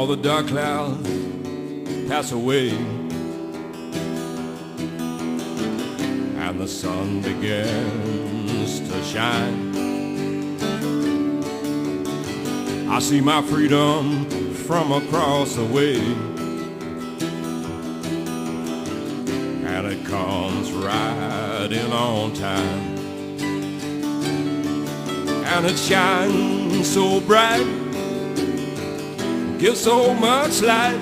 all the dark clouds pass away, and the sun begins to shine. I see my freedom from across the way, and it comes right in on time. And it shines so bright, gives so much light,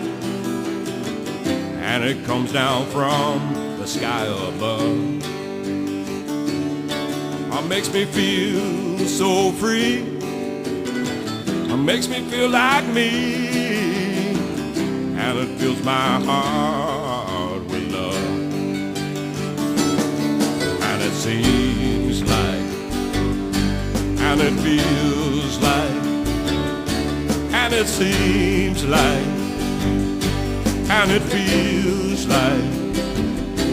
and it comes down from the sky above. It makes me feel so free, it makes me feel like me, and it fills my heart with love. And it seems like, and it feels like, and it seems like, and it feels like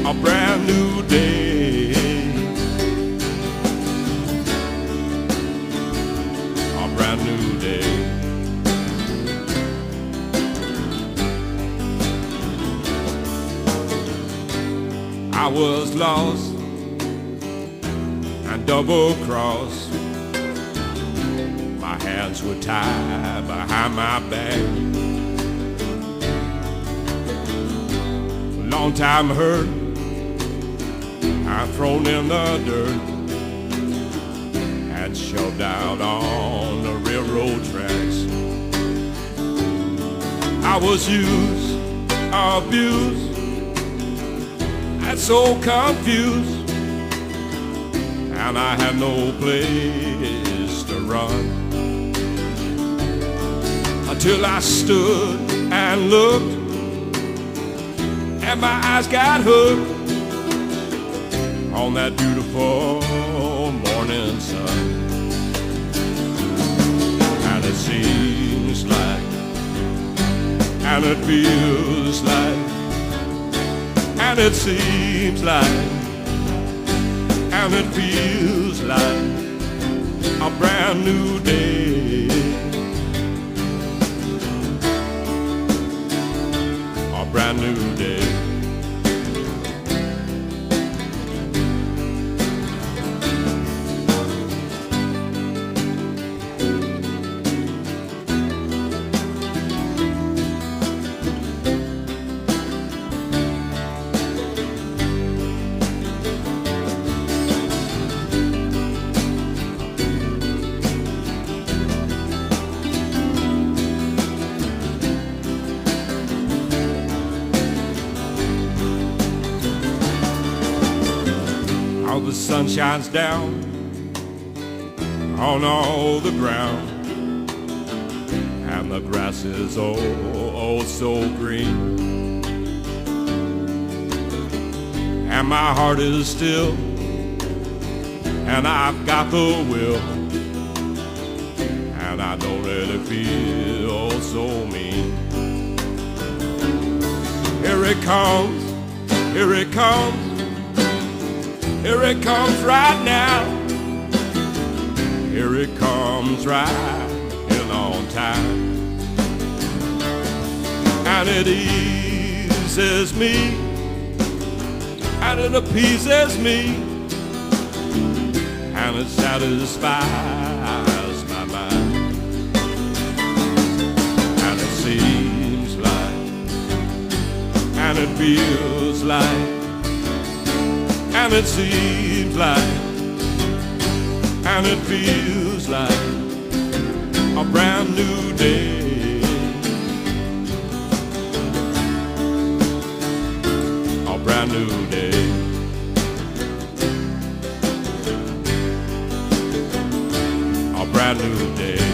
a brand new day, a brand new day. I was lost and double-crossed. My hands were tied behind my back. Long time hurt, I'm thrown in the dirt and shoved out on the railroad tracks. I was used, abused, and so confused, and I had no place to run, until I stood and looked, and my eyes got hooked on that beautiful morning sun. And it seems like, and it feels like, and it seems like, and it feels like a brand new day, a brand new day. How the sun shines down on all the ground, and the grass is oh so green, and my heart is still, and I've got the will, and I don't really feel so mean. Here it comes, here it comes, here it comes right now. Here it comes right in on time. And it eases me, and it appeases me, and it satisfies my mind. And it seems like, and it feels like, and it seems like, and it feels like a brand new day, a brand new day, a brand new day.